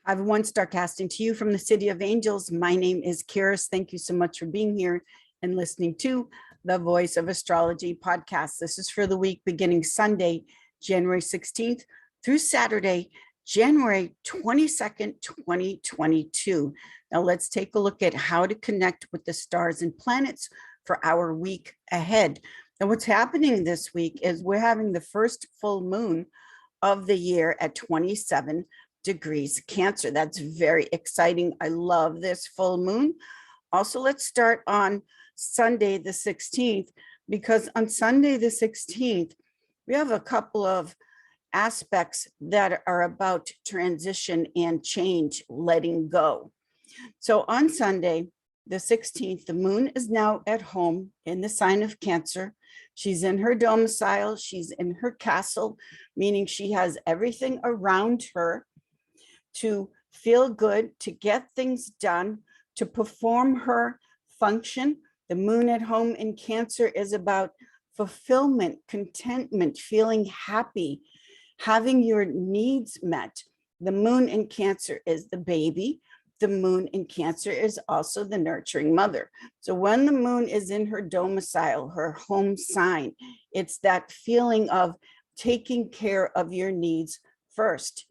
Everyone, starcasting to you from the City of Angels. My name is Karis. Thank you so much for being here and listening to the Voice of Astrology podcast. This is for the week beginning Sunday, January 16th through Saturday, January 22nd, 2022. Now let's take a look at how to connect with the stars and planets for our week ahead. And what's happening this week is we're having the first full moon of the year at 27 degrees Cancer. That's very exciting. I love this full moon. Also, let's start on Sunday the 16th, because on Sunday the 16th, we have a couple of aspects that are about transition and change, letting go. So on Sunday the 16th, the moon is now at home in the sign of Cancer. She's in her domicile. She's in her castle, meaning she has everything around her to feel good, to get things done, to perform her function. The moon at home in Cancer is about fulfillment, contentment, feeling happy, having your needs met. The moon in Cancer is the baby. The moon in Cancer is also the nurturing mother. So when the moon is in her domicile, her home sign, it's that feeling of taking care of your needs first.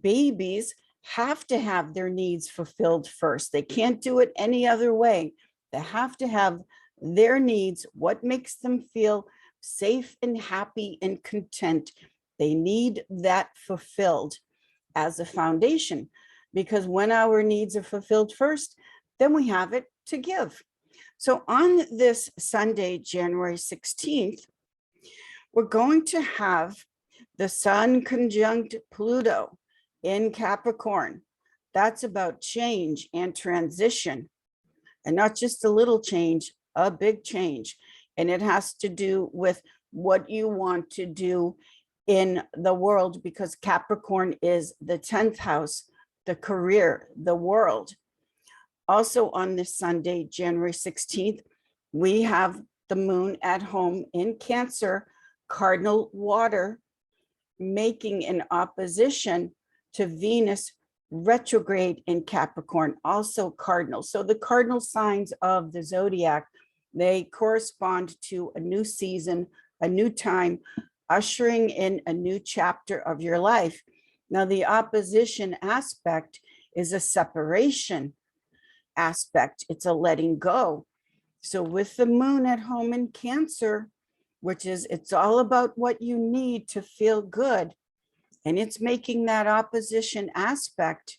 Babies have to have their needs fulfilled first. They can't do it any other way. They have to have their needs, what makes them feel safe and happy and content. They need that fulfilled as a foundation, because when our needs are fulfilled first, then we have it to give. So on this Sunday, January 16th, we're going to have the Sun conjunct Pluto in Capricorn. That's about change and transition, and not just a little change, a big change. And it has to do with what you want to do in the world, because Capricorn is the 10th house, the career, the world. Also on this Sunday, January 16th, we have the moon at home in Cancer, cardinal water, making an opposition to Venus retrograde in Capricorn, also cardinal. So the cardinal signs of the zodiac, they correspond to a new season, a new time, ushering in a new chapter of your life. Now, the opposition aspect is a separation aspect. It's a letting go. So with the moon at home in Cancer, which is, it's all about what you need to feel good. And it's making that opposition aspect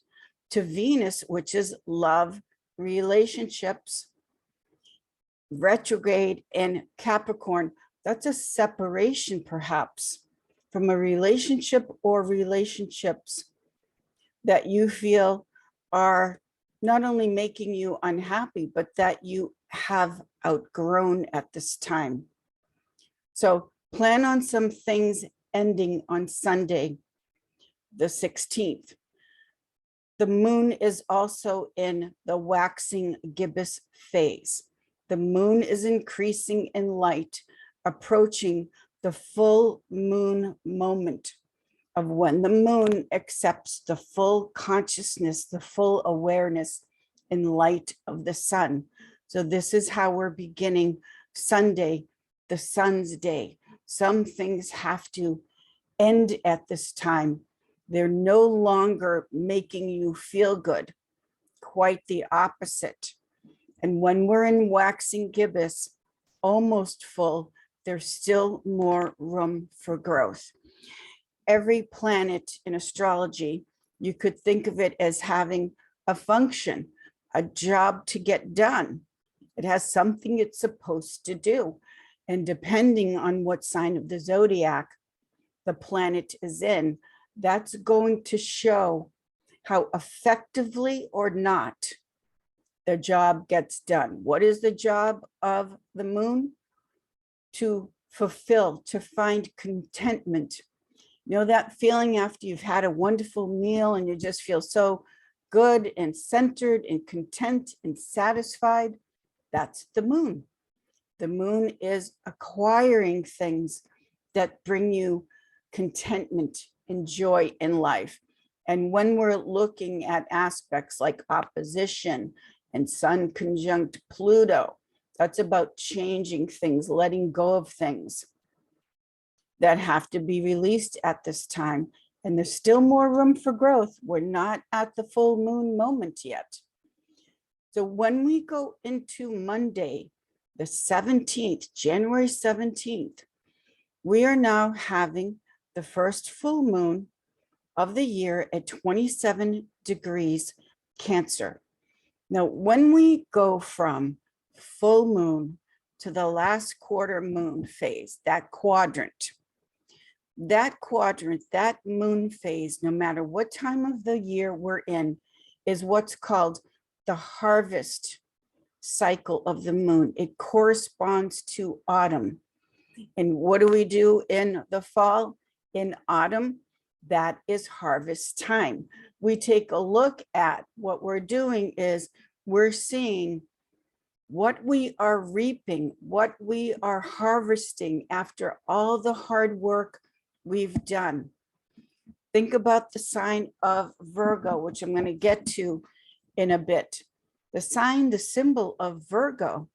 to Venus, which is love, relationships, retrograde in Capricorn. That's a separation, perhaps, from a relationship or relationships that you feel are not only making you unhappy, but that you have outgrown at this time. So plan on some things ending on Sunday, the 16th. The moon is also in the waxing gibbous phase. The moon is increasing in light, approaching the full moon moment of when the moon accepts the full consciousness, the full awareness in light of the sun. So this is how we're beginning Sunday, the sun's day. Some things have to end at this time. They're no longer making you feel good, quite the opposite. And when we're in waxing gibbous, almost full, there's still more room for growth. Every planet in astrology, you could think of it as having a function, a job to get done. It has something it's supposed to do. And depending on what sign of the zodiac the planet is in, that's going to show how effectively or not the job gets done. What is the job of the moon? To fulfill, to find contentment. You know, that feeling after you've had a wonderful meal and you just feel so good and centered and content and satisfied? That's the moon. The moon is acquiring things that bring you contentment and joy in life. And when we're looking at aspects like opposition and Sun conjunct Pluto, that's about changing things, letting go of things that have to be released at this time. And there's still more room for growth. We're not at the full moon moment yet. So when we go into Monday, the 17th, January 17th, we are now having the first full moon of the year at 27 degrees Cancer. Now, when we go from full moon to the last quarter moon phase, that moon phase, no matter what time of the year we're in, is what's called the harvest cycle of the moon. It corresponds to autumn. And what do we do in the fall? In autumn, that is harvest time. We take a look at what we're doing is we're seeing what we are reaping, what we are harvesting after all the hard work we've done. Think about the sign of Virgo, which I'm going to get to in a bit. The sign, the symbol of Virgo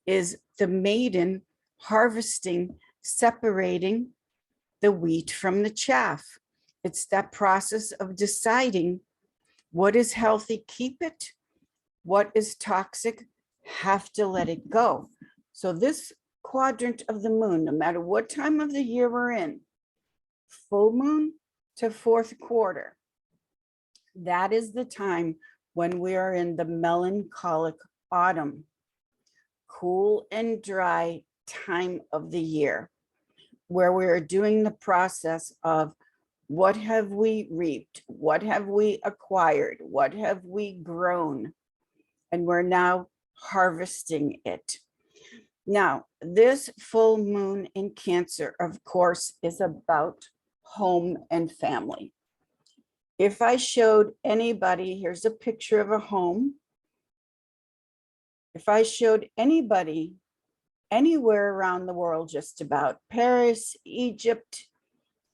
is the maiden harvesting, separating the wheat from the chaff. It's that process of deciding what is healthy, keep it, what is toxic, have to let it go. So this quadrant of the moon, no matter what time of the year we're in, full moon to fourth quarter, that is the time when we are in the melancholic autumn, cool and dry time of the year, where we are doing the process of what have we reaped, what have we acquired, what have we grown, and we're now harvesting it. Now, this full moon in Cancer, of course, is about home and family. If I showed anybody, here's a picture of a home. If I showed anybody anywhere around the world, just about Paris, Egypt,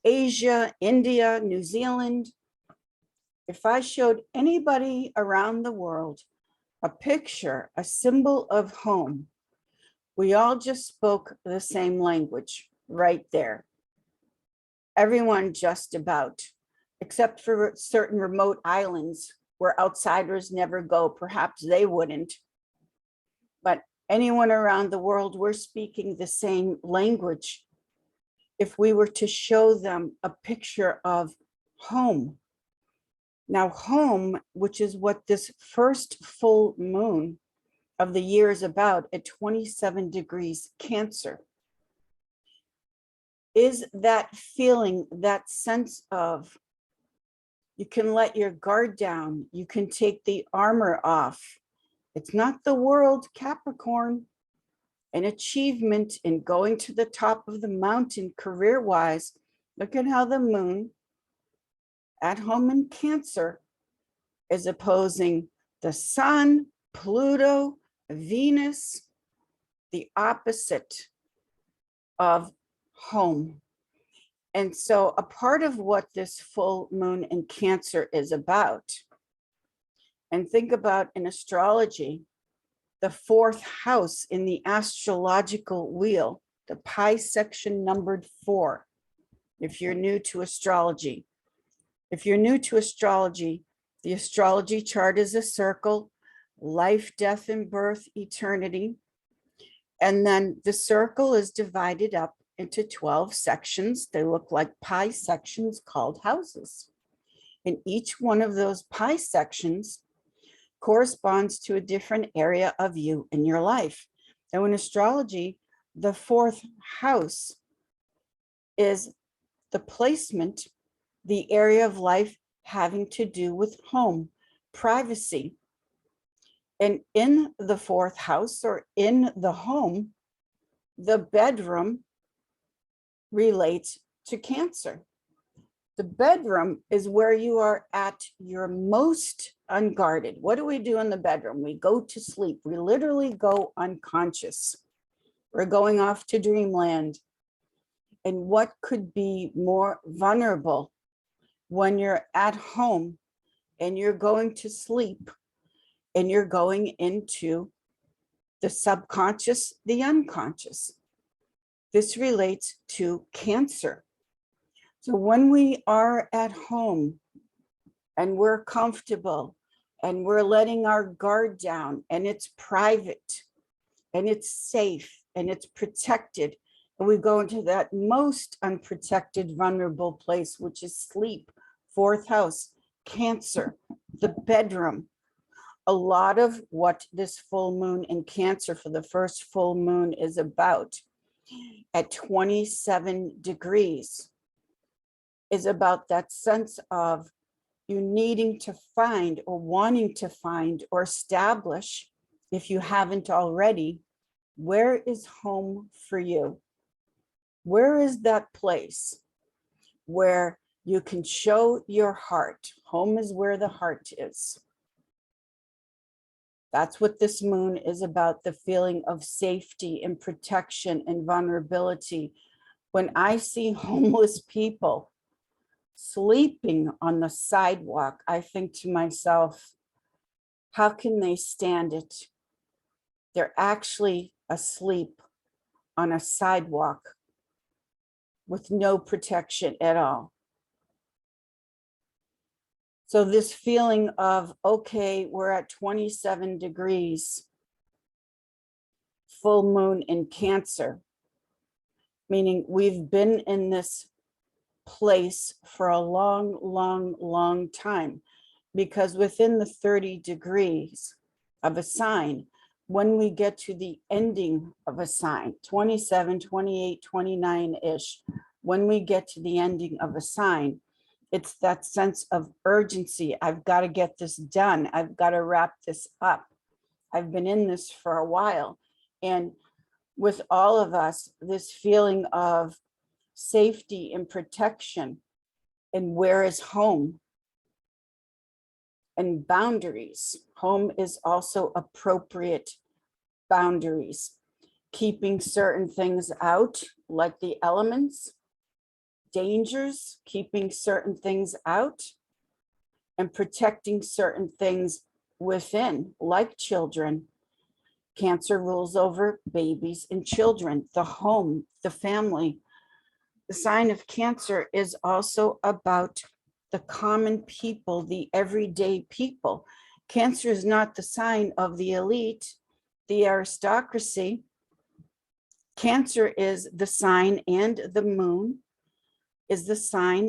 Asia, India, New Zealand, if I showed anybody around the world a picture, a symbol of home, we all just spoke the same language right there. Everyone just about, except for certain remote islands where outsiders never go, perhaps they wouldn't. But anyone around the world, we're speaking the same language. If we were to show them a picture of home. Now, home, which is what this first full moon of the year is about at 27 degrees Cancer, is that feeling, that sense of you can let your guard down, you can take the armor off. It's not the world, Capricorn. An achievement in going to the top of the mountain career-wise. Look at how the moon at home in Cancer is opposing the Sun, Pluto, Venus, the opposite of home. And so a part of what this full moon in Cancer is about, and think about in astrology, the fourth house in the astrological wheel, the pi section numbered 4. If you're new to astrology, the astrology chart is a circle, life, death, and birth, eternity. And then the circle is divided up into 12 sections. They look like pi sections called houses. And each one of those pi sections corresponds to a different area of you in your life. Now, in astrology, the fourth house is the placement, the area of life having to do with home, privacy. And in the fourth house, or in the home, the bedroom relates to Cancer. The bedroom is where you are at your most unguarded. What do we do in the bedroom? We go to sleep. We literally go unconscious. We're going off to dreamland. And what could be more vulnerable when you're at home and you're going to sleep and you're going into the subconscious, the unconscious. This relates to Cancer. So when we are at home and we're comfortable and we're letting our guard down and it's private and it's safe and it's protected, and we go into that most unprotected, vulnerable place, which is sleep, fourth house, Cancer, the bedroom. A lot of what this full moon in Cancer for the first full moon is about at 27 degrees is about that sense of you needing to find or wanting to find or establish, if you haven't already, where is home for you? Where is that place where you can show your heart? Home is where the heart is. That's what this moon is about, the feeling of safety and protection and vulnerability. When I see homeless people sleeping on the sidewalk, I think to myself, how can they stand it? They're actually asleep on a sidewalk with no protection at all. So this feeling of, okay, we're at 27 degrees, full moon in Cancer, meaning we've been in this place for a long time, because within the 30 degrees of a sign, when we get to the ending of a sign, 27, 28, 29-ish, when we get to the ending of a sign, it's that sense of urgency. I've got to get this done. I've got to wrap this up. I've been in this for a while. And with all of us, this feeling of safety and protection, and where is home? And boundaries. Home is also appropriate boundaries. Keeping certain things out, like the elements, dangers, keeping certain things out, and protecting certain things within, like children. Cancer rules over babies and children, the home, the family. The sign of Cancer is also about the common people, the everyday people. Cancer is not the sign of the elite, the aristocracy. Cancer is the sign, and the moon is the sign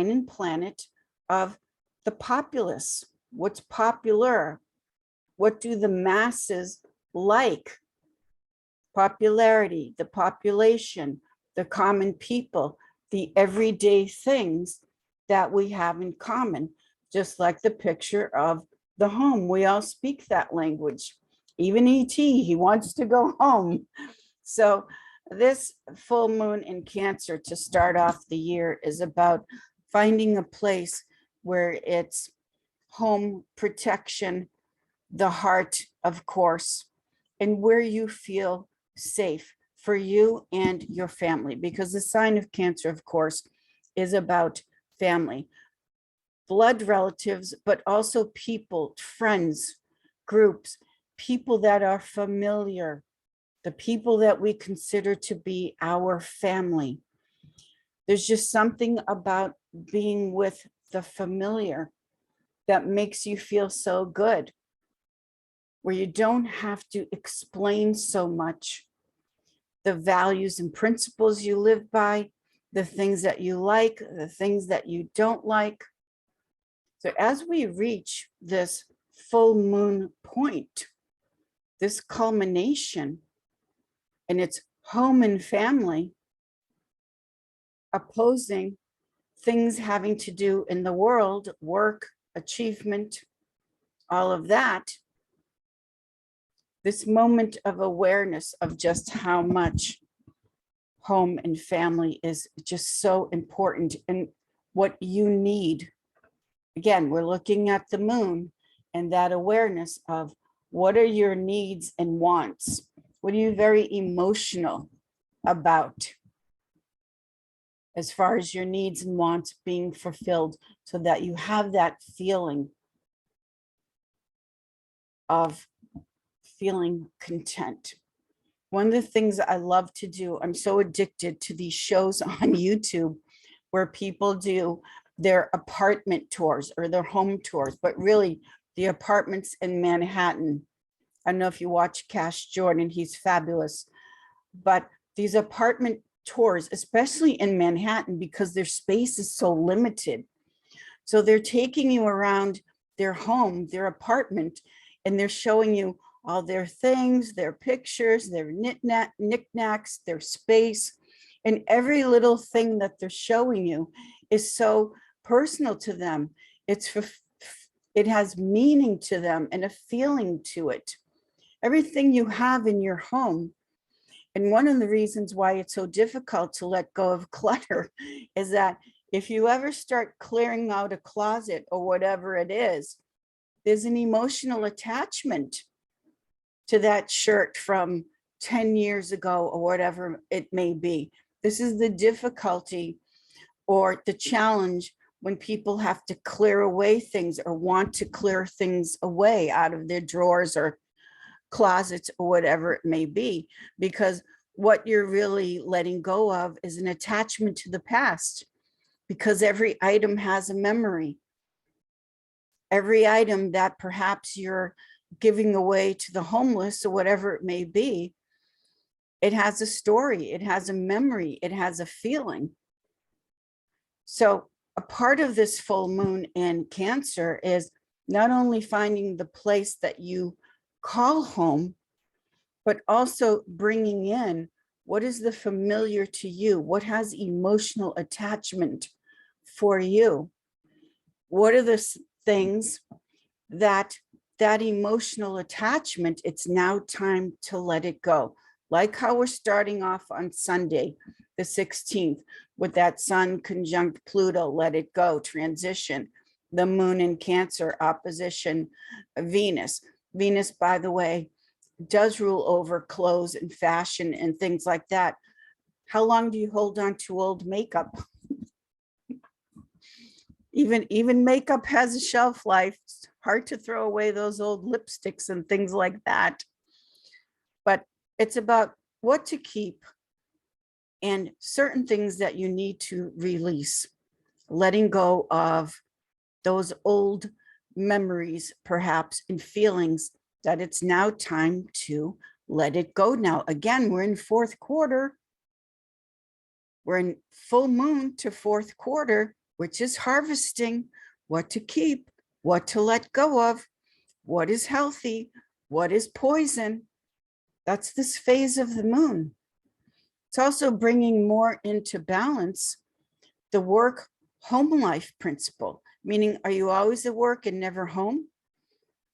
and planet of the populace. What's popular? What do the masses like? Popularity, the population, the common people, the everyday things that we have in common, just like the picture of the home. We all speak that language. Even E.T., he wants to go home. So this full moon in Cancer to start off the year is about finding a place where it's home, protection, the heart, of course, and where you feel safe for you and your family, because the sign of Cancer, of course, is about family, blood relatives, but also people, friends, groups, people that are familiar, the people that we consider to be our family. There's just something about being with the familiar that makes you feel so good, where you don't have to explain so much the values and principles you live by, the things that you like, the things that you don't like. So as we reach this full moon point, this culmination, and it's home and family opposing things having to do in the world, work, achievement, all of that. This moment of awareness of just how much home and family is just so important, and what you need. Again, we're looking at the moon and that awareness of what are your needs and wants? What are you very emotional about? as far as your needs and wants being fulfilled, so that you have that feeling of feeling content. One of the things I love to do, I'm so addicted to these shows on YouTube where people do their apartment tours or their home tours, but really the apartments in Manhattan. I don't know if you watch Cash Jordan, he's fabulous. But these apartment tours, especially in Manhattan, because their space is so limited. So they're taking you around their home, their apartment, and they're showing you all their things, their pictures, their knickknacks, their space, and every little thing that they're showing you is so personal to them. It has meaning to them and a feeling to it. Everything you have in your home. And one of the reasons why it's so difficult to let go of clutter is that if you ever start clearing out a closet or whatever it is, there's an emotional attachment to that shirt from 10 years ago or whatever it may be. This is the difficulty or the challenge when people have to clear away things or want to clear things away out of their drawers or closets or whatever it may be, because what you're really letting go of is an attachment to the past, because every item has a memory. Every item that perhaps you're giving away to the homeless or whatever it may be, it has a story, it has a memory, it has a feeling. So a part of this full moon in Cancer is not only finding the place that you call home, but also bringing in what is the familiar to you, what has emotional attachment for you. What are the things that emotional attachment, it's now time to let it go. Like how we're starting off on Sunday, the 16th, with that Sun conjunct Pluto, let it go, transition. The moon in Cancer, opposition Venus. Venus, by the way, does rule over clothes and fashion and things like that. How long do you hold on to old makeup? Even makeup has a shelf life. It's hard to throw away those old lipsticks and things like that. But it's about what to keep and certain things that you need to release, letting go of those old memories, perhaps, and feelings that it's now time to let it go now. Again, we're in fourth quarter. We're in full moon to fourth quarter, which is harvesting what to keep, what to let go of, what is healthy, what is poison. That's this phase of the moon. It's also bringing more into balance the work home life principle, meaning, are you always at work and never home?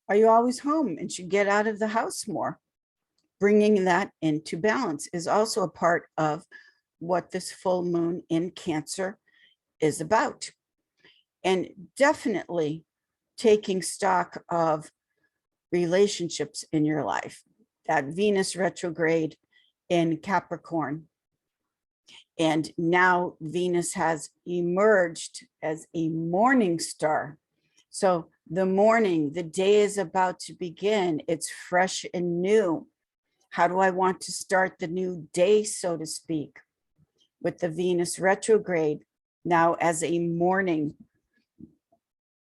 Are you always home and should get out of the house more? Bringing that into balance is also a part of what this full moon in Cancer is about. And definitely taking stock of relationships in your life. That Venus retrograde in Capricorn. And now Venus has emerged as a morning star. So the morning, the day is about to begin. It's fresh and new. How do I want to start the new day, so to speak? With the Venus retrograde now as a morning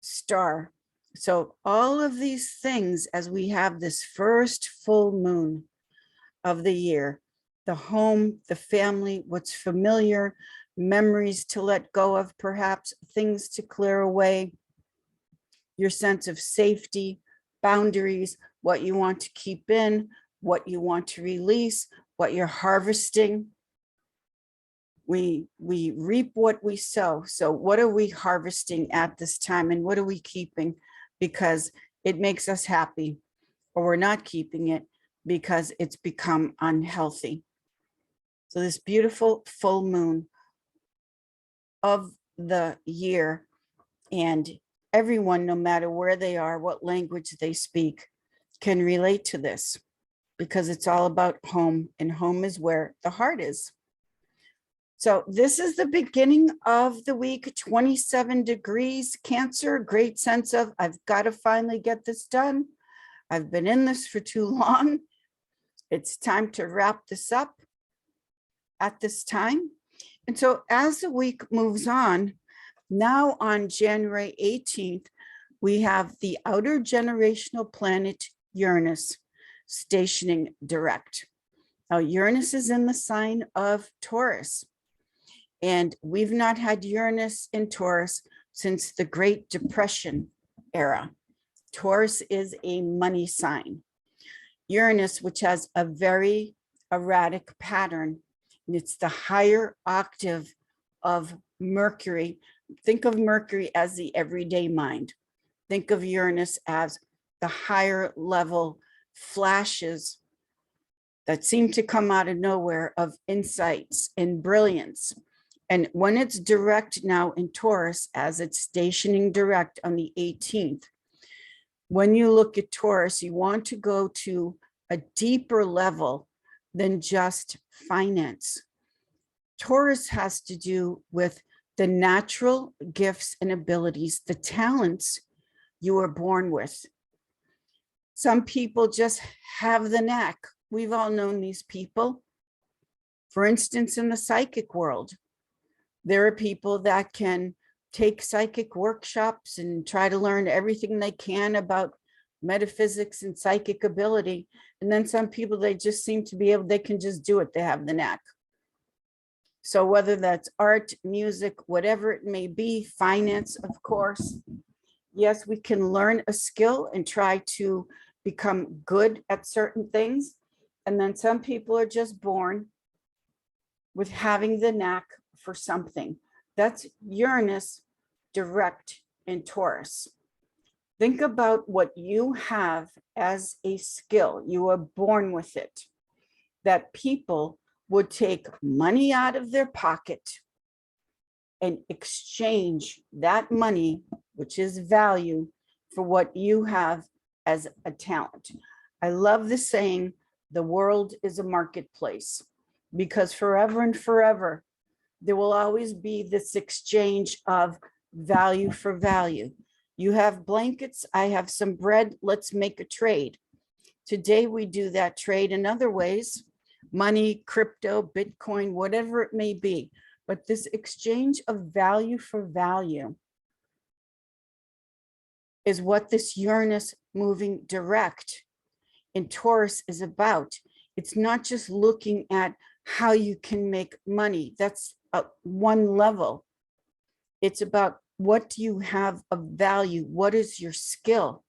star. So all of these things, as we have this first full moon of the year, the home, the family, what's familiar, memories to let go of, perhaps things to clear away, your sense of safety, boundaries, what you want to keep in, what you want to release, what you're harvesting. We reap what we sow. So what are we harvesting at this time, and what are we keeping because it makes us happy, or we're not keeping it because it's become unhealthy? So this beautiful full moon of the year, and everyone, no matter where they are, what language they speak, can relate to this, because it's all about home, and home is where the heart is. So this is the beginning of the week, 27 degrees Cancer, great sense of I've got to finally get this done. I've been in this for too long. It's time to wrap this up at this time. And so as the week moves on, now on January 18th, we have the outer generational planet Uranus stationing direct. Now, Uranus is in the sign of Taurus, and we've not had Uranus in Taurus since the Great Depression era. Taurus is a money sign. Uranus, which has a very erratic pattern, and it's the higher octave of Mercury. Think of Mercury as the everyday mind. Think of Uranus as the higher level flashes that seem to come out of nowhere of insights and brilliance. And when it's direct now in Taurus, as it's stationing direct on the 18th, when you look at Taurus, you want to go to a deeper level than just finance. Taurus has to do with the natural gifts and abilities, the talents you were born with. Some people just have the knack. We've all known these people. For instance, in the psychic world, there are people that can take psychic workshops and try to learn everything they can about metaphysics and psychic ability. And then some people, they just seem to be able, they can just do it. They have the knack. So whether that's art, music, whatever it may be, finance, of course, yes, we can learn a skill and try to become good at certain things. And then some people are just born with having the knack for something. That's Uranus direct in Taurus. Think about what you have as a skill. You were born with it, that people would take money out of their pocket and exchange that money, which is value, for what you have as a talent. I love the saying, the world is a marketplace, because forever and forever, there will always be this exchange of value for value. You have blankets, I have some bread, let's make a trade. Today we do that trade in other ways, money, crypto, Bitcoin, whatever it may be. But this exchange of value for value is what this Uranus moving direct in Taurus is about. It's not just looking at how you can make money. That's one level. It's about what do you have of value? What is your skill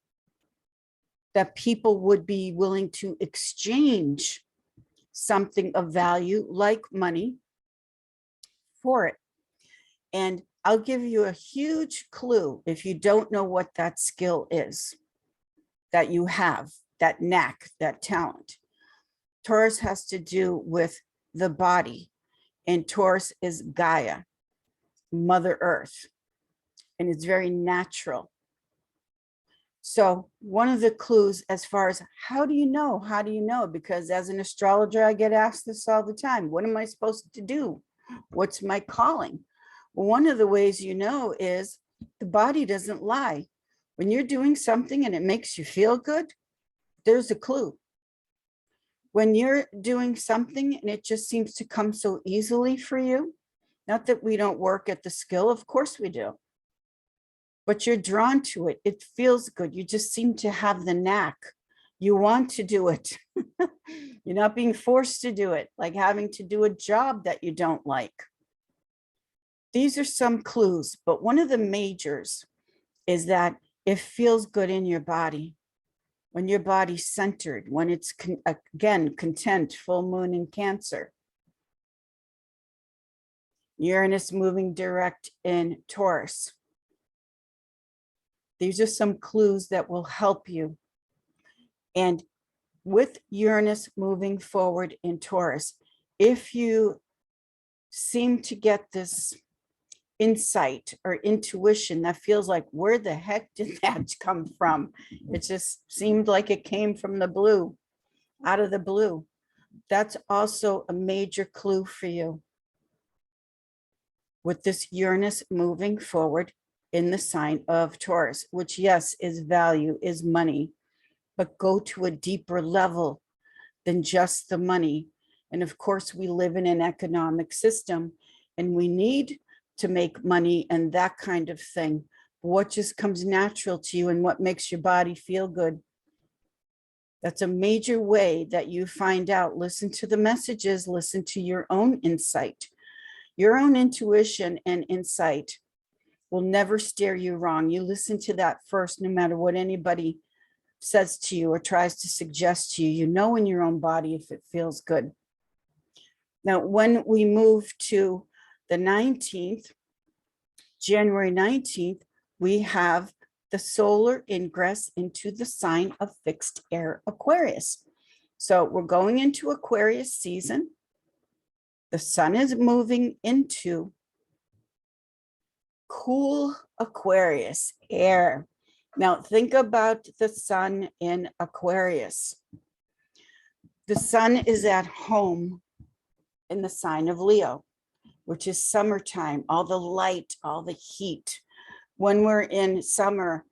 that people would be willing to exchange something of value like money for it? And I'll give you a huge clue if you don't know what that skill is that you have, that knack, that talent. Taurus has to do with the body, and Taurus is Gaia, Mother Earth, and it's very natural. So one of the clues as far as how do you know? How do you know? Because as an astrologer, I get asked this all the time. What am I supposed to do? What's my calling? Well, one of the ways you know is the body doesn't lie. When you're doing something and it makes you feel good, there's a clue. When you're doing something and it just seems to come so easily for you, not that we don't work at the skill, of course we do, but you're drawn to it. It feels good. You just seem to have the knack. You want to do it. You're not being forced to do it, like having to do a job that you don't like. These are some clues, but one of the majors is that it feels good in your body. When your body's centered, when it's, again, content, full moon in Cancer. Uranus moving direct in Taurus. These are some clues that will help you. And with Uranus moving forward in Taurus, if you seem to get this insight or intuition that feels like, where the heck did that come from? It just seemed like it came from the blue, out of the blue. That's also a major clue for you. with this Uranus moving forward in the sign of Taurus, which, yes, is value, is money, but go to a deeper level than just the money. And of course, we live in an economic system and we need to make money and that kind of thing. What just comes natural to you and what makes your body feel good? That's a major way that you find out. Listen to the messages, listen to your own insight. Your own intuition and insight will never steer you wrong. You listen to that first, no matter what anybody says to you or tries to suggest to you. You know in your own body if it feels good. Now, when we move to the 19th, January 19th, we have the solar ingress into the sign of fixed air Aquarius. So we're going into Aquarius season. The sun is moving into cool Aquarius air. Now think about the sun in Aquarius. The sun is at home in the sign of Leo, which is summertime, all the light, all the heat. When we're in summer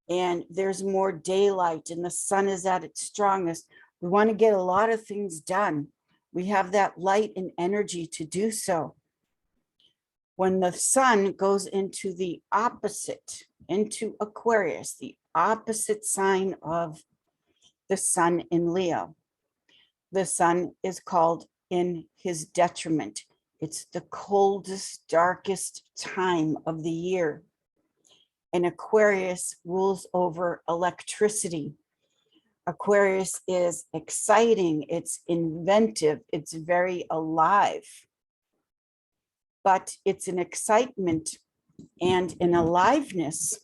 and there's more daylight and the sun is at its strongest, we want to get a lot of things done. We have that light and energy to do so. When the sun goes into the opposite, into Aquarius, the opposite sign of the sun in Leo, the sun is called in his detriment. It's the coldest, darkest time of the year. And Aquarius rules over electricity. Aquarius is exciting, it's inventive, it's very alive. But it's an excitement and an aliveness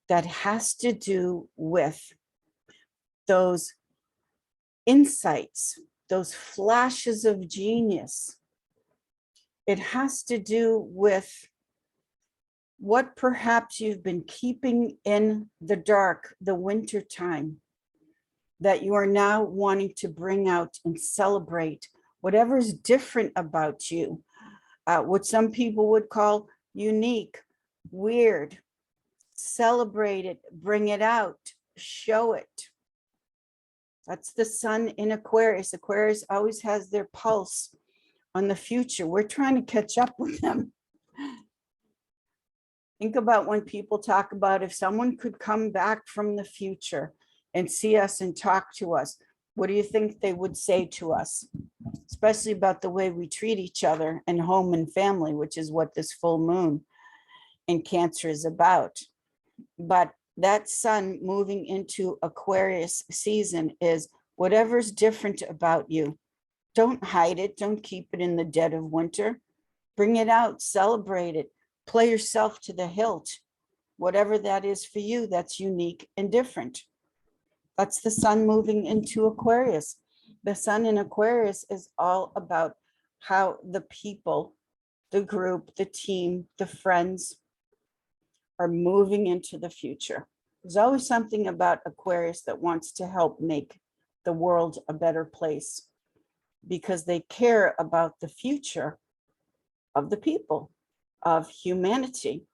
that has to do with those insights, those flashes of genius. It has to do with what perhaps you've been keeping in the dark, the winter time, that you are now wanting to bring out and celebrate whatever's different about you, what some people would call unique, weird. Celebrate it, bring it out, show it. That's the sun in Aquarius. Aquarius always has their pulse on the future. We're trying to catch up with them. Think about when people talk about if someone could come back from the future and see us and talk to us, what do you think they would say to us? Especially about the way we treat each other and home and family, which is what this full moon in Cancer is about. But that sun moving into Aquarius season is whatever's different about you. Don't hide it. Don't keep it in the dead of winter. Bring it out, celebrate it, play yourself to the hilt. Whatever that is for you, that's unique and different. That's the sun moving into Aquarius. The sun in Aquarius is all about how the people, the group, the team, the friends are moving into the future. There's always something about Aquarius that wants to help make the world a better place because they care about the future of the people, of humanity.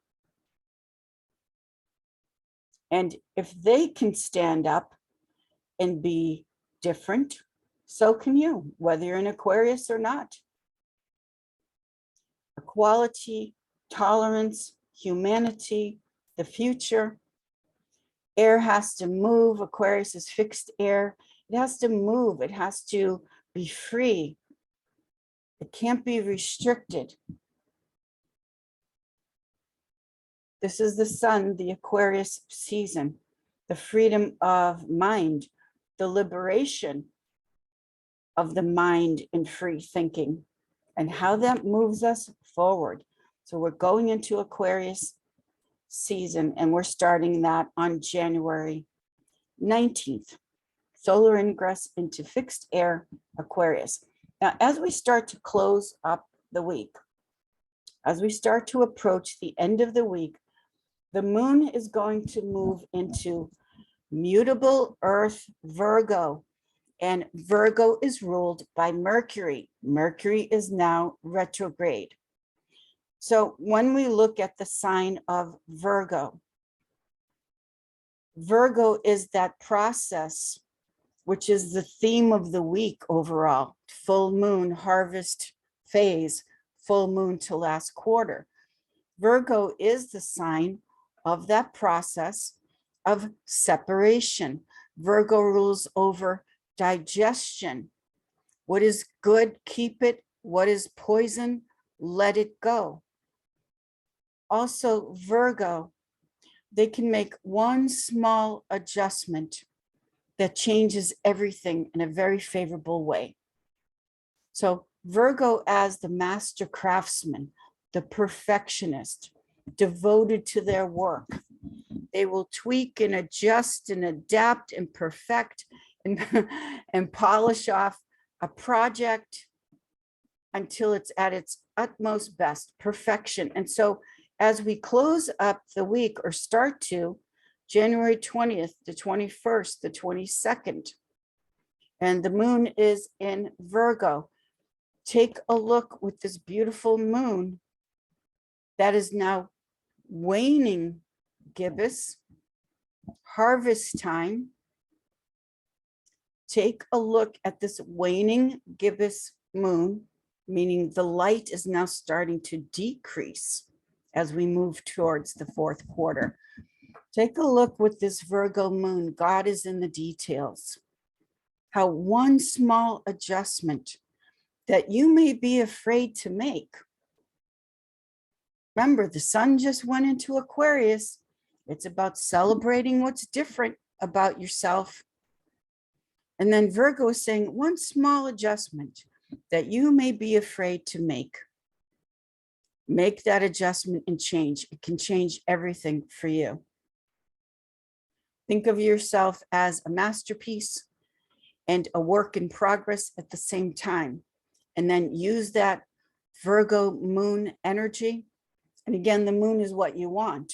And if they can stand up and be different, so can you, whether you're in Aquarius or not. Equality, tolerance, humanity, the future. Air has to move. Aquarius is fixed air. It has to move. It has to be free. It can't be restricted. This is the sun, the Aquarius season, the freedom of mind, the liberation of the mind and free thinking, and how that moves us forward. So we're going into Aquarius season, and we're starting that on January 19th. Solar ingress into fixed air Aquarius. Now, as we start to close up the week, as we start to approach the end of the week, the moon is going to move into mutable Earth Virgo, and Virgo is ruled by Mercury. Mercury is now retrograde. So when we look at the sign of Virgo, Virgo is that process, which is the theme of the week overall, full moon, harvest phase, full moon to last quarter. Virgo is the sign of that process of separation. Virgo rules over digestion. What is good, keep it. What is poison, let it go. Also, Virgo, they can make one small adjustment that changes everything in a very favorable way. So Virgo as the master craftsman, the perfectionist, devoted to their work. They will tweak and adjust and adapt and perfect and polish off a project until it's at its utmost best, perfection. And so as we close up the week or start to January 20th, the 21st, the 22nd, and the moon is in Virgo, take a look with this beautiful moon that is now waning gibbous, harvest time. Take a look at this waning gibbous moon, meaning the light is now starting to decrease as we move towards the fourth quarter. Take a look with this Virgo moon. God is in the details. How one small adjustment that you may be afraid to make. Remember, the sun just went into Aquarius. It's about celebrating what's different about yourself. And then Virgo is saying one small adjustment that you may be afraid to make. Make that adjustment and change. It can change everything for you. Think of yourself as a masterpiece and a work in progress at the same time. And then use that Virgo moon energy. And again, the moon is what you want.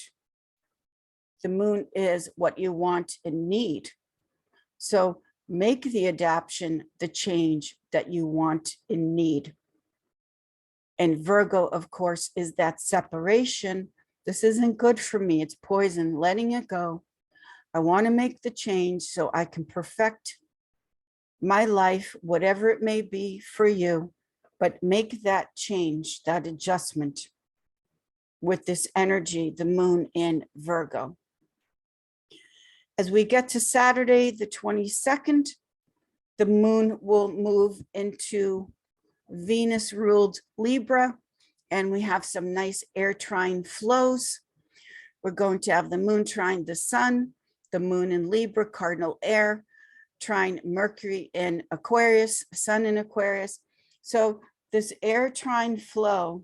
The moon is what you want and need. So make the adaptation, the change that you want and need. And Virgo, of course, is that separation. This isn't good for me. It's poison, letting it go. I want to make the change so I can perfect my life, whatever it may be for you, but make that change, that adjustment with this energy, the moon in Virgo. As we get to Saturday, the 22nd, the moon will move into Venus-ruled Libra, and we have some nice air trine flows. We're going to have the moon trine the sun, the moon in Libra, cardinal air, trine Mercury in Aquarius, sun in Aquarius. So this air trine flow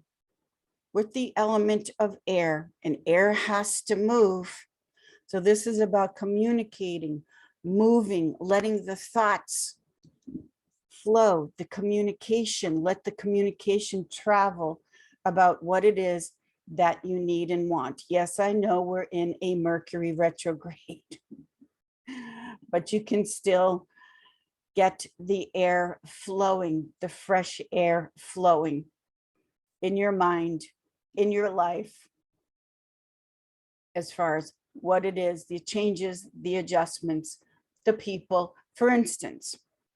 with the element of air, and air has to move. So this is about communicating, moving, letting the thoughts flow, the communication, let the communication travel about what it is that you need and want. Yes, I know we're in a Mercury retrograde, but you can still get the air flowing, the fresh air flowing in your mind, in your life, as far as what it is, the changes, the adjustments, the people. For instance,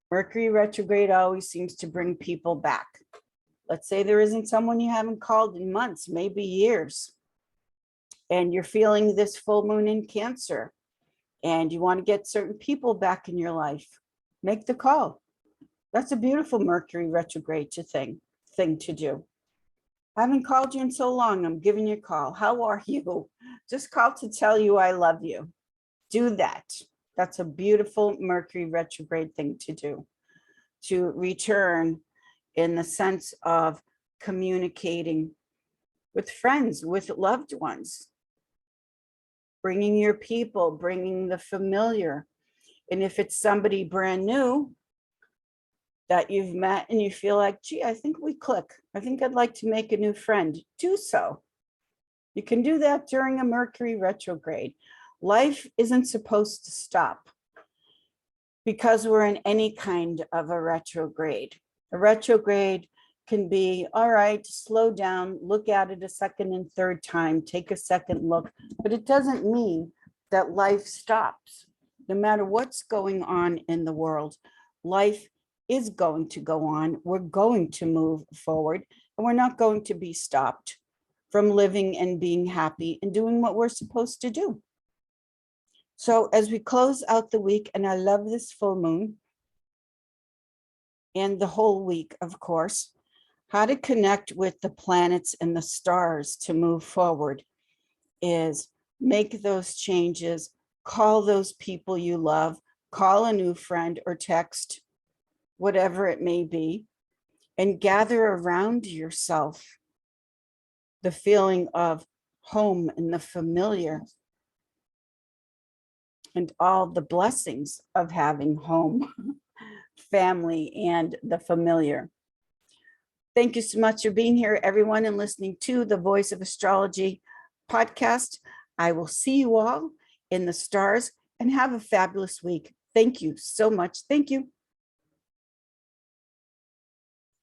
Mercury retrograde always seems to bring people back. Let's say there isn't someone you haven't called in months, maybe years, and you're feeling this full moon in Cancer, and you want to get certain people back in your life. Make the call. That's a beautiful Mercury retrograde thing to do. I haven't called you in so long. I'm giving you a call. How are you? Just call to tell you I love you. Do that. That's a beautiful Mercury retrograde thing to do, to return in the sense of communicating with friends, with loved ones, bringing your people, bringing the familiar. And if it's somebody brand new that you've met and you feel like, gee, I think we click. I think I'd like to make a new friend. Do so. You can do that during a Mercury retrograde. Life isn't supposed to stop because we're in any kind of a retrograde. A retrograde can be, all right, slow down, look at it a second and third time, take a second look, but it doesn't mean that life stops. No matter what's going on in the world, life is going to go on. We're going to move forward, and we're not going to be stopped from living and being happy and doing what we're supposed to do. So as we close out the week, and I love this full moon and the whole week, of course, how to connect with the planets and the stars to move forward is make those changes, call those people you love, call a new friend or text, whatever it may be, and gather around yourself the feeling of home and the familiar and all the blessings of having home, family, and the familiar. Thank you so much for being here, everyone, and listening to the Voice of Astrology podcast. I will see you all in the stars and have a fabulous week. Thank you so much. Thank you.